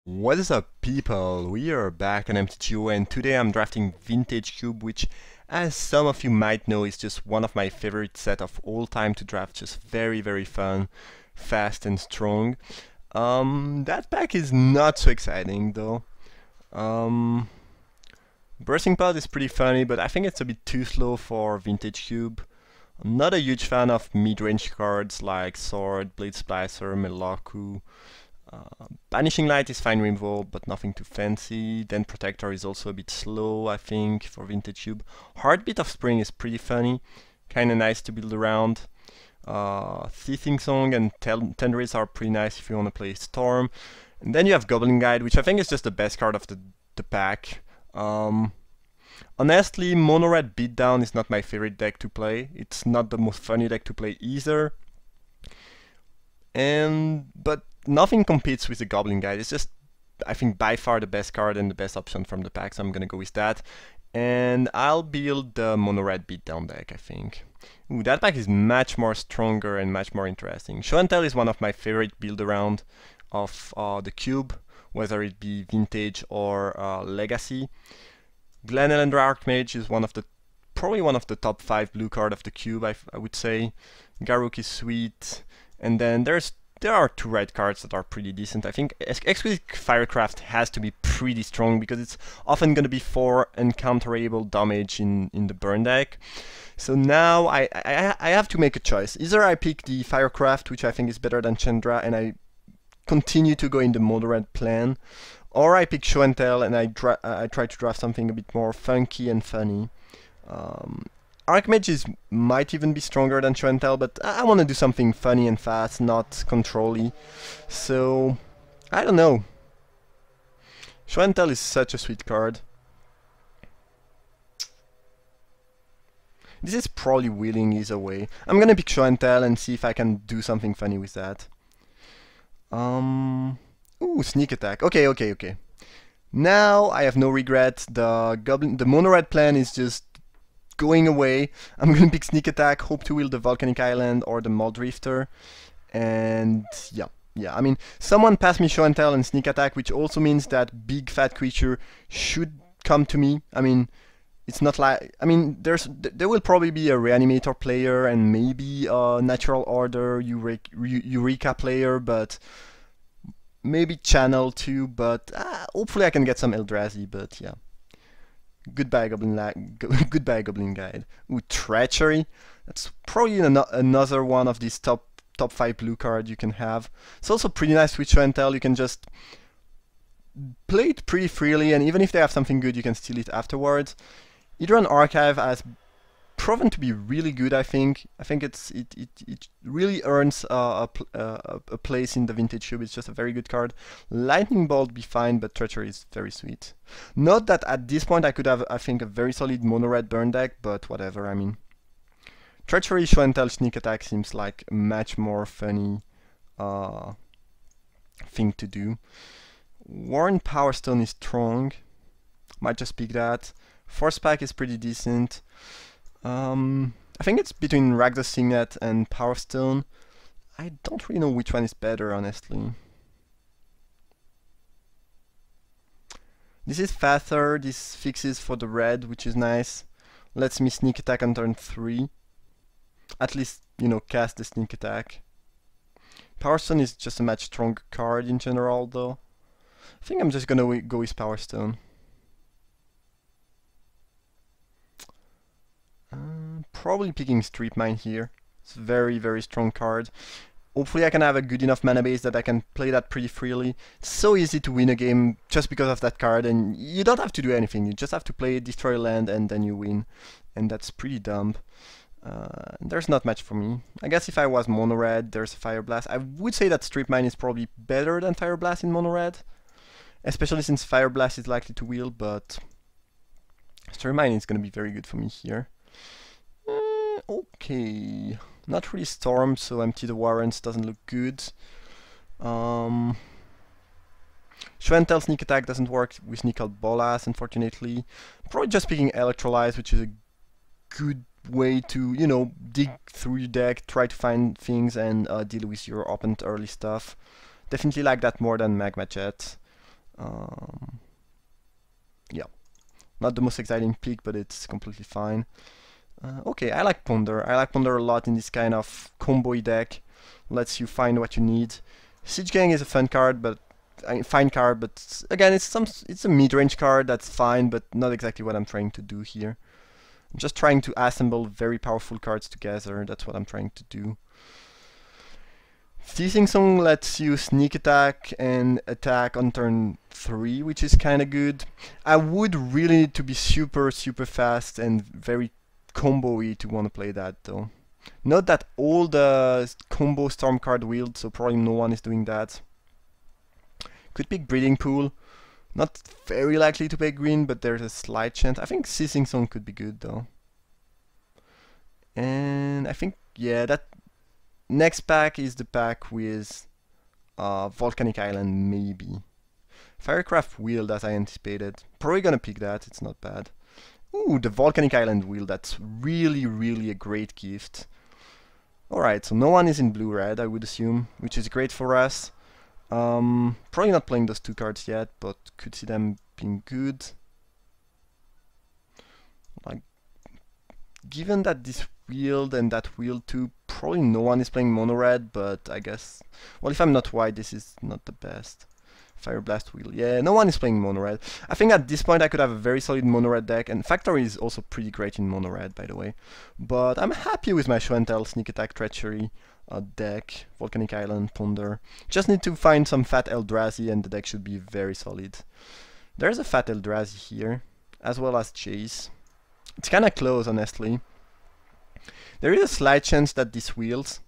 What is up, people? We are back on MTGO, and today I'm drafting Vintage Cube, which, as some of you might know, is just one of my favorite set of all time to draft. Just very fun, fast and strong. That pack is not so exciting though. Um, Bursting Pod is pretty funny, but I think it's a bit too slow for Vintage Cube. I'm not a huge fan of mid-range cards like Sword, Blade Splicer, Meloku. Banishing Light is fine removal, but nothing too fancy. Then Protector is also a bit slow, I think, for Vintage Cube. Heartbeat of Spring is pretty funny, kinda nice to build around. Thieving Song and Tendrils are pretty nice if you want to play Storm. And then you have Goblin Guide, which I think is just the best card of the pack. Honestly, Mono Red Beatdown is not my favorite deck to play. It's not the most funny deck to play either. But nothing competes with the Goblin Guide. It's just, I think, by far the best card and the best option from the pack, so I'm gonna go with that. And I'll build the Mono Red Beatdown deck, I think. Ooh, that pack is much more stronger and much more interesting. Show and Tell is one of my favorite build around of the cube, whether it be Vintage or Legacy. Glen Elendra Archmage is probably one of the top 5 blue card of the cube, I would say. Garruk is sweet. And then there are 2 red cards that are pretty decent. I think Exquisite Firecraft has to be pretty strong because it's often going to be 4 uncounterable damage in the burn deck. So now I have to make a choice. Either I pick the Firecraft, which I think is better than Chandra, and I continue to go in the mono red plan, or I pick Show and Tell and I try to draft something a bit more funky and funny. Archmage might even be stronger than Show and Tell, but I want to do something funny and fast, not control-y. So, I don't know. Show and Tell is such a sweet card. This is probably winning either way. I'm gonna pick Show and Tell and see if I can do something funny with that. Ooh, Sneak Attack. Okay. Now I have no regret. The Mono Red plan is just going away. I'm gonna pick Sneak Attack, hope to wield the Volcanic Island or the Muldrifter, and yeah, I mean, someone passed me Show and Tell and Sneak Attack, which also means that big fat creature should come to me. I mean, it's not like, I mean, there will probably be a Reanimator player and maybe a Natural Order Eureka player, but maybe Channel too, but hopefully I can get some Eldrazi, but yeah. Goodbye Goblin Guide. Ooh, Treachery. That's probably another one of these top 5 blue cards you can have. It's also pretty nice with Show and Tell. You can just play it pretty freely, and even if they have something good, you can steal it afterwards. Hydron Archive has proven to be really good, I think. I think it really earns a place in the Vintage Cube. It's just a very good card. Lightning Bolt be fine, but Treachery is very sweet. Not that at this point I could have, I think, a very solid mono-red burn deck, but whatever, I mean. Treachery, Show and Tell, Sneak Attack seems like a much more funny thing to do. Warren Power Stone is strong. Might just pick that. Force Pack is pretty decent. I think it's between Rakdos Signet and Power Stone. I don't really know which one is better, honestly. This is faster, this fixes for the red, which is nice. Lets me Sneak Attack on turn 3. At least, you know, cast the Sneak Attack. Power Stone is just a much stronger card in general, though. I think I'm just gonna go with Power Stone. Probably picking Strip Mine here. It's a very strong card. Hopefully I can have a good enough mana base that I can play that pretty freely. It's so easy to win a game just because of that card, and you don't have to do anything. You just have to play it, destroy land, and then you win. And that's pretty dumb. There's not much for me. I guess if I was mono red, there's Fire Blast. I would say that Strip Mine is probably better than Fire Blast in mono red, especially since Fire Blast is likely to wield, but Strip Mine is going to be very good for me here. Okay, not really Storm, so Empty the Warrens doesn't look good. Show and Tell Sneak Attack doesn't work with Nickel Bolas, unfortunately. Probably just picking Electrolyze, which is a good way to, you know, dig through your deck, try to find things and deal with your opponent early stuff. Definitely like that more than Magma Jet. Yeah, not the most exciting pick, but it's completely fine. Okay, I like Ponder. I like Ponder a lot in this kind of combo deck. Lets you find what you need. Siege Gang is a fun card, but fine card, but again, it's a mid-range card that's fine, but not exactly what I'm trying to do here. I'm just trying to assemble very powerful cards together. That's what I'm trying to do. Seizing Song lets you sneak attack and attack on turn 3, which is kind of good. I would really need to be super fast and very combo-y to want to play that though. Note that all the combo storm card wield, so probably no one is doing that. Could pick Breeding Pool. Not very likely to pay green, but there's a slight chance. I think Seizing Song could be good though. And I think, yeah, that next pack is the pack with Volcanic Island, maybe. Firecraft Wheel, as I anticipated. Probably gonna pick that, it's not bad. Ooh, the Volcanic Island Wheel, that's really a great gift. Alright, so no one is in blue-red, I would assume, which is great for us. Probably not playing those two cards yet, but could see them being good. Like, given that this wheel and that wheel too, probably no one is playing mono-red, but I guess... Well, if I'm not white, this is not the best. Fire Blast Wheel. Yeah, no one is playing mono-red. I think at this point I could have a very solid mono-red deck, and Factory is also pretty great in mono-red, by the way. But I'm happy with my Show and Tell, Sneak Attack, Treachery deck, Volcanic Island, Ponder. Just need to find some fat Eldrazi and the deck should be very solid. There's a fat Eldrazi here, as well as Jace. It's kinda close, honestly. There is a slight chance that this wheels.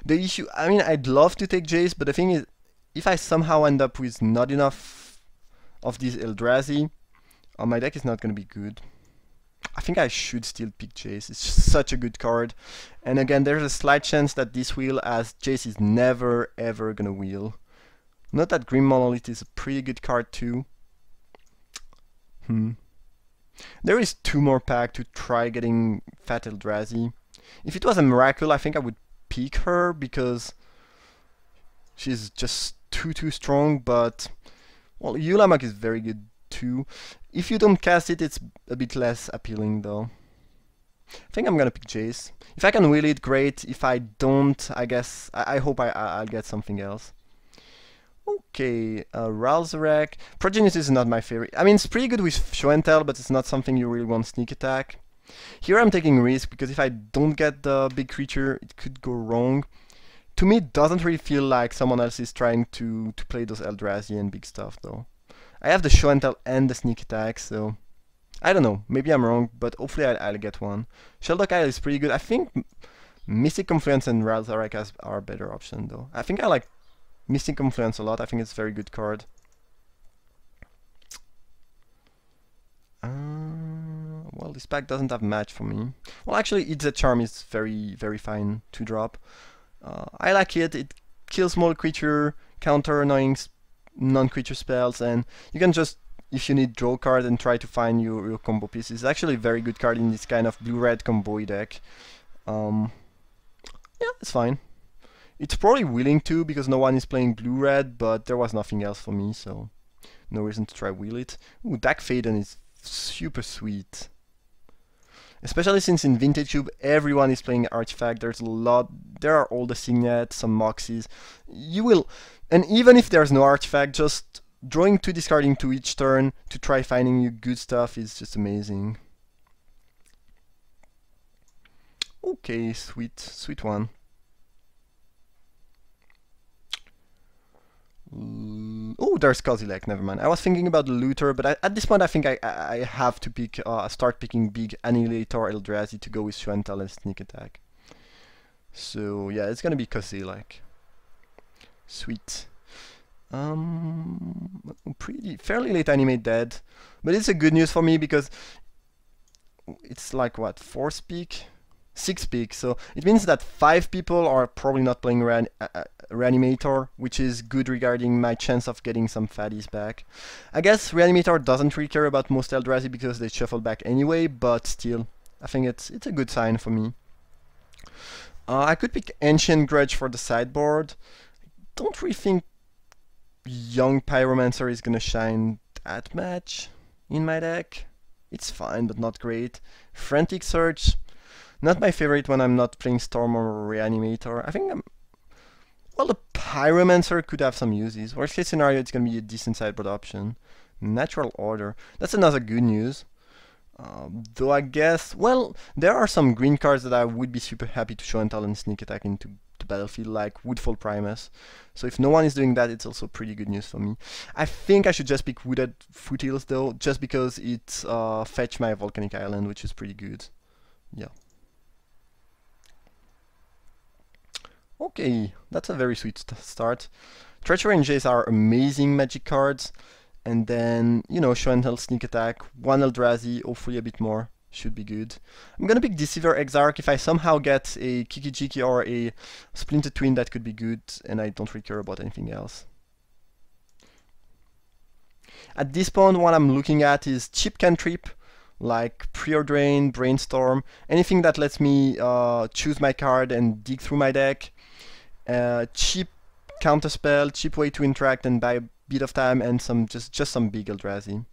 The issue, I mean, I'd love to take Jace, but the thing is, if I somehow end up with not enough of these Eldrazi, my deck is not going to be good. I think I should still pick Jace. It's such a good card. And again, there's a slight chance that this wheel, as Jace is never ever going to wheel. Note that Grim Monolith is a pretty good card too. There is two more packs to try getting Fat Eldrazi. If it was a Miracle, I think I would pick her because she's just too strong, but well, Yulamok is very good too. If you don't cast it, it's a bit less appealing though. I think I'm gonna pick Jace. If I can wheel it, great. If I don't, I guess I hope I'll get something else. Okay, Ralzarek. Progenitus is not my favorite. I mean, it's pretty good with Show and Tell, but it's not something you really want sneak attack. Here I'm taking risk because if I don't get the big creature, it could go wrong. To me, it doesn't really feel like someone else is trying to play those Eldrazi and big stuff, though. I have the Show and Tell and the sneak attack, so... I don't know, maybe I'm wrong, but hopefully I'll get one. Sheldock Isle is pretty good. I think Mystic Confluence and Ralzarek are a better option, though. I think I like Mystic Confluence a lot. I think it's a very good card. Well, this pack doesn't have match for me. Well, actually, It's a Charm is very fine to drop. I like it. It kills small creature, counter annoying non-creature spells, and you can just, if you need, draw card and try to find your combo pieces. It's actually a very good card in this kind of blue-red combo deck. Yeah, it's fine. It's probably willing to because no one is playing blue-red, but there was nothing else for me, so no reason to try wheel it. Ooh, Dak Faden is super sweet. Especially since in Vintage Cube everyone is playing Artifact, there are all the Signets, some Moxies. You will, and even if there's no Artifact, just drawing 2, discarding 2 each turn to try finding you good stuff is just amazing. Okay, sweet one. Oh, there's Kozilek, never mind. I was thinking about the Looter, but at this point I think I have to pick, start picking big Annihilator Eldrazi to go with Show and Tell and Sneak Attack. So yeah, it's gonna be Kozilek. Sweet. Fairly late animate dead, but it's a good news for me because it's like what, 4 speak? 6 speak, so it means that 5 people are probably not playing Reanimator, which is good regarding my chance of getting some fatties back. I guess Reanimator doesn't really care about most Eldrazi because they shuffle back anyway, but still, I think it's a good sign for me. I could pick Ancient Grudge for the sideboard. Don't really think Young Pyromancer is gonna shine that much in my deck. It's fine, but not great. Frantic Surge, not my favorite when I'm not playing Storm or Reanimator. I think well, the Pyromancer could have some uses. Worst case scenario, it's gonna be a decent sideboard option. Natural Order, that's another good news. Though I guess, well, there are some green cards that I would be super happy to show and tell and sneak attack into the battlefield, like Woodfall Primus. So if no one is doing that, it's also pretty good news for me. I think I should just pick Wooded Foothills though, just because it fetch my Volcanic Island, which is pretty good. Yeah. Okay, that's a very sweet start. Treachery and Jace are amazing magic cards. And then, you know, show and tell, sneak attack, one Eldrazi, hopefully a bit more, should be good. I'm gonna pick Deceiver Exarch. If I somehow get a Kiki-Jiki or a Splinter Twin, that could be good, and I don't really care about anything else. At this point, what I'm looking at is cheap cantrip, like Preordain, Brainstorm, anything that lets me choose my card and dig through my deck. Cheap counterspell, cheap way to interact and buy bit of time, and some just some big Eldrazi.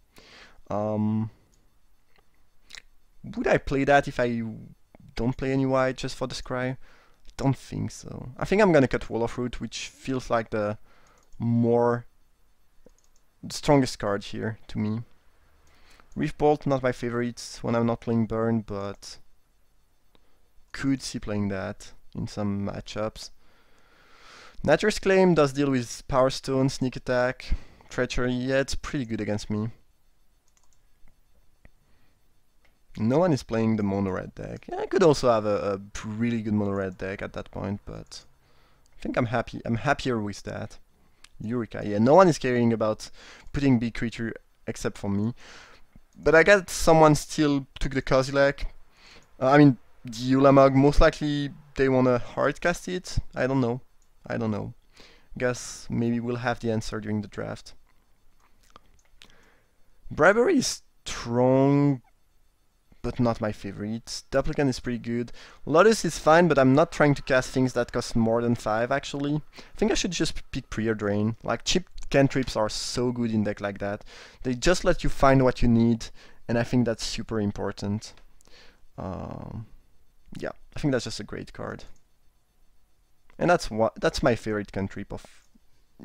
Would I play that if I don't play any white just for the scry? I don't think so. I think I'm gonna cut Wall of Root, which feels like the strongest card here to me. Reef Bolt, not my favorites when I'm not playing Burn, but could see playing that in some matchups. Nature's Claim does deal with Power Stone, Sneak Attack, Treachery. Yeah, it's pretty good against me. No one is playing the mono-red deck. Yeah, I could also have a really good mono-red deck at that point, but I think I'm happy. I'm happier with that. Eureka. Yeah, no one is caring about putting big creature except for me. But I guess someone still took the Kozilek. I mean, the Ulamog, most likely they wanna hardcast it. I don't know. I don't know. Guess maybe we'll have the answer during the draft. Bribery is strong, but not my favorite. Duplicant is pretty good. Lotus is fine, but I'm not trying to cast things that cost more than 5 actually. I think I should just pick Preordain. Like, cheap cantrips are so good in deck like that. They just let you find what you need, and I think that's super important. Yeah, I think that's just a great card. And that's my favorite cantrip of,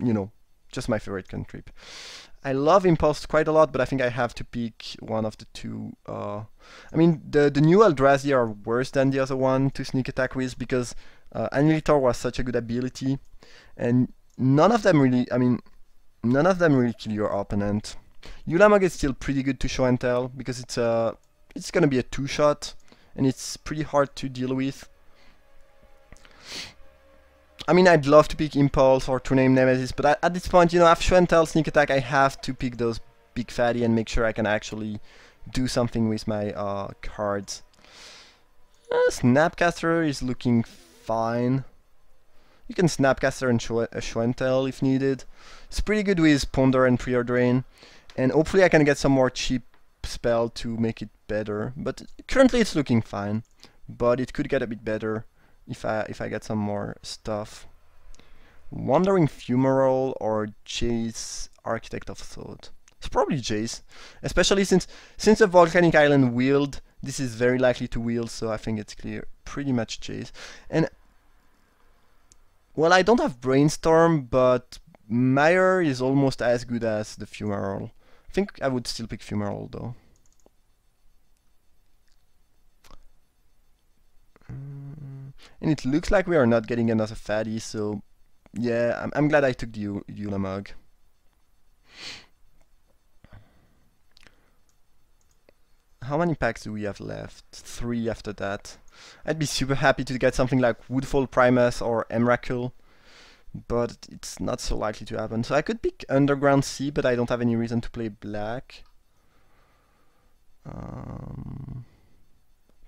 you know, just my favorite cantrip. I love Impulse quite a lot, but I think I have to pick one of the two. I mean, the new Eldrazi are worse than the other one to sneak attack with, because Annihilator was such a good ability, and none of them really kill your opponent. Ulamog is still pretty good to show and tell, because it's gonna be a 2-shot, and it's pretty hard to deal with. I mean, I'd love to pick Impulse or to name Nemesis, but at this point, you know, after Show and Tell, Sneak Attack, I have to pick those big fatty and make sure I can actually do something with my cards. Snapcaster is looking fine. You can Snapcaster and show and Tell if needed. It's pretty good with Ponder and Preordain, and hopefully I can get some more cheap spell to make it better. But currently it's looking fine, but it could get a bit better if I get some more stuff. Wandering Fumarole or Jace, Architect of Thought. It's probably Jace, especially since the Volcanic Island wheeled, this is very likely to wheel, so I think it's clear, pretty much Jace. And well, I don't have Brainstorm, but Mire is almost as good as the Fumarole. I think I would still pick Fumarole though. And it looks like we are not getting another fatty, so yeah, I'm glad I took the Ulamog. How many packs do we have left? 3 after that. I'd be super happy to get something like Woodfall Primus or Emrakul, but it's not so likely to happen. So I could pick Underground Sea, but I don't have any reason to play black.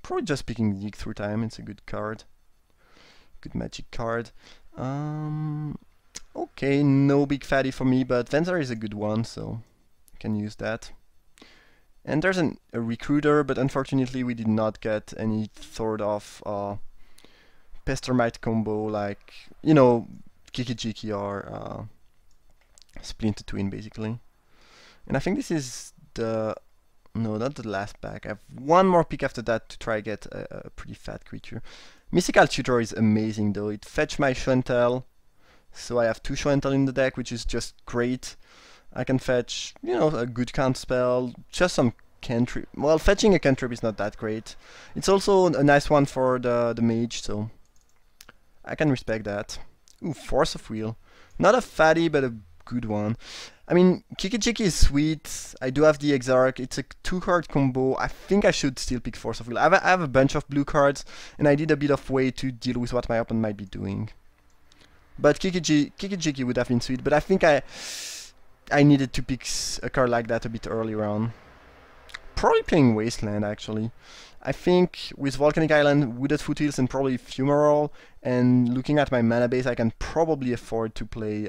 Probably just picking Dig Through Time, it's a good card. Good magic card. Okay, no big fatty for me, but Vensar is a good one, so I can use that. And there's a Recruiter, but unfortunately we did not get any sort of Pestermite combo like, you know, Kiki-Jiki or split into twin basically. And I think this is the... no, not the last pack. I have one more pick after that to try get a pretty fat creature. Mystical Tutor is amazing though. It fetched my Show and Tell, so I have 2 Show and Tell in the deck, which is just great. I can fetch, you know, a good count spell, just some cantrip. Well, fetching a cantrip is not that great. It's also a nice one for the mage, so I can respect that. Ooh, Force of Will. Not a fatty, but a good one. I mean, Kiki-Jiki is sweet. I do have the Exarch. It's a 2-card combo. I think I should still pick Force of Will. I have a bunch of blue cards, and I did a bit of way to deal with what my opponent might be doing. But Kiki-Jiki would have been sweet, but I think I needed to pick a card like that a bit earlier on. Probably playing Wasteland, actually. I think with Volcanic Island, Wooded Foothills, and probably Fumarole, and looking at my mana base, I can probably afford to play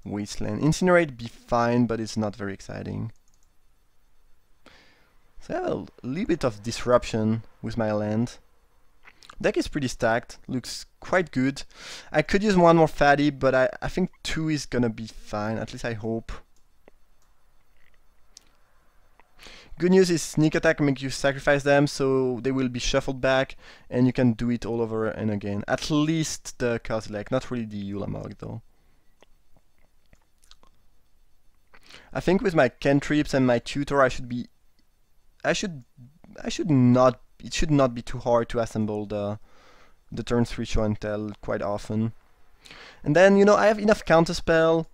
Wasteland. Incinerate be fine, but it's not very exciting. So I have a little bit of disruption with my land. Deck is pretty stacked, looks quite good. I could use one more fatty, but I think 2 is gonna be fine, at least I hope. Good news is Sneak Attack makes you sacrifice them, so they will be shuffled back, and you can do it all over and again. At least the Kozilek, not really the Ulamog though. I think with my cantrips and my tutor, it should not be too hard to assemble the turn 3 Show and Tell quite often. And then, you know, I have enough counterspell.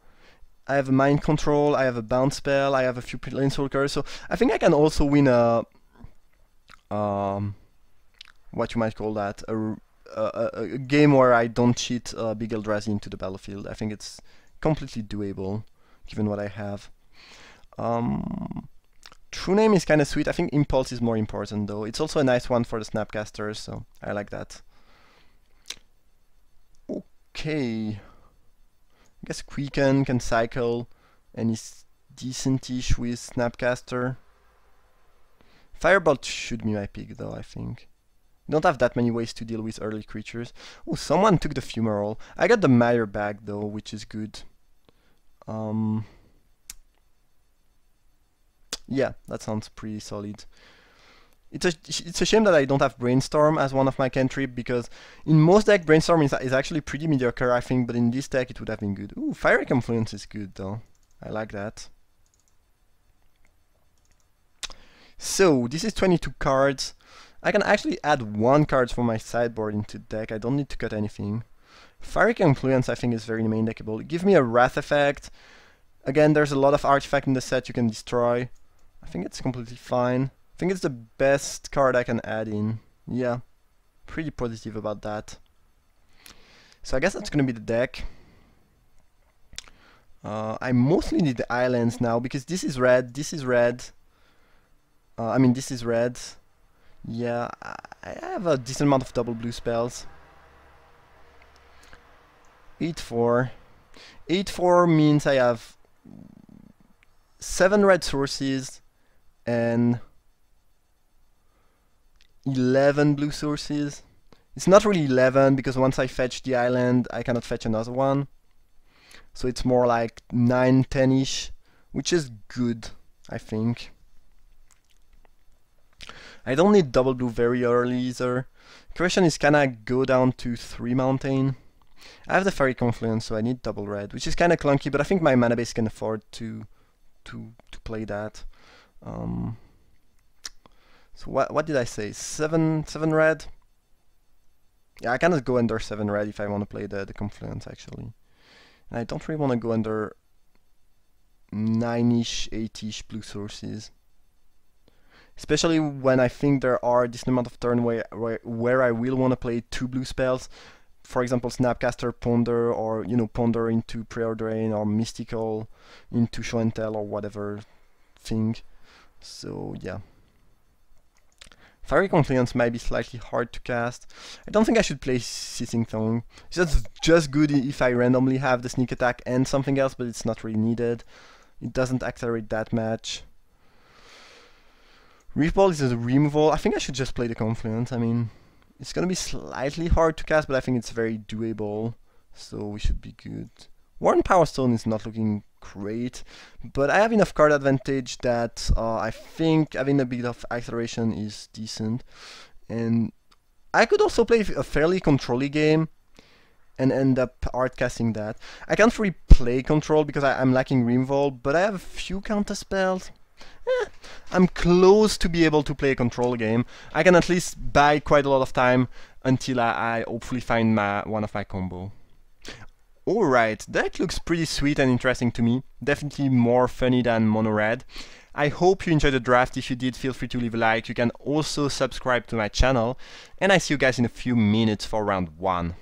I have a Mind Control, I have a Bounce Spell, I have a few Planeswalkers, so I think I can also win a... what you might call that, a game where I don't cheat Big Eldrazi into the battlefield. I think it's completely doable, given what I have. True Name is kind of sweet. I think Impulse is more important, though. It's also a nice one for the Snapcasters, so I like that. Okay. I guess Quicken can cycle, and is decent-ish with Snapcaster. Firebolt should be my pick, though, I think. Don't have that many ways to deal with early creatures. Oh, someone took the Fumarole. I got the Mire back, though, which is good. Yeah, that sounds pretty solid. It's a shame that I don't have Brainstorm as one of my cantrip, because in most deck Brainstorm is actually pretty mediocre, I think, but in this deck it would have been good. Ooh, Fiery Confluence is good though. I like that. So, this is 22 cards. I can actually add 1 card from my sideboard into the deck. I don't need to cut anything. Fiery Confluence I think is very main deckable. Give me a Wrath effect. Again, there's a lot of artifact in the set you can destroy. I think it's completely fine. I think it's the best card I can add in. Yeah, pretty positive about that. So I guess that's gonna be the deck. I mostly need the islands now, because this is red, this is red. I mean, this is red. Yeah, I have a decent amount of double blue spells. 8-4. 8-4 means I have 7 red sources and 11 blue sources. It's not really 11, because once I fetch the island, I cannot fetch another one. So it's more like 9, 10-ish, which is good, I think. I don't need double blue very early either. Question is, can I go down to 3 mountain? I have the Fairy Confluence, so I need double red, which is kind of clunky, but I think my mana base can afford to play that. So what did I say? 7 red? Yeah, I cannot go under 7 red if I want to play the Confluence, actually. And I don't really want to go under 9-ish, 8-ish blue sources. Especially when I think there are this amount of turn where I will want to play 2 blue spells. For example, Snapcaster, Ponder, or, you know, Ponder into Preordain, or Mystical into Show and Tell, or whatever thing. So, yeah. Fiery Confluence might be slightly hard to cast. I don't think I should play Seething Tongue. It's just good if I randomly have the Sneak Attack and something else, but it's not really needed. It doesn't accelerate that much. Reef Ball is a removal. I think I should just play the Confluence. I mean, it's gonna be slightly hard to cast, but I think it's very doable. So we should be good. Warren Power Stone is not looking great, but I have enough card advantage that I think having a bit of acceleration is decent. And I could also play a fairly control-y game and end up hardcasting that. I can't really play control because I'm lacking Rimvolt, but I have a few counter spells. I'm close to be able to play a control game. I can at least buy quite a lot of time until I hopefully find one of my combo. Alright, that looks pretty sweet and interesting to me. Definitely more funny than Mono Red. I hope you enjoyed the draft. If you did, feel free to leave a like. You can also subscribe to my channel. And I see you guys in a few minutes for round 1.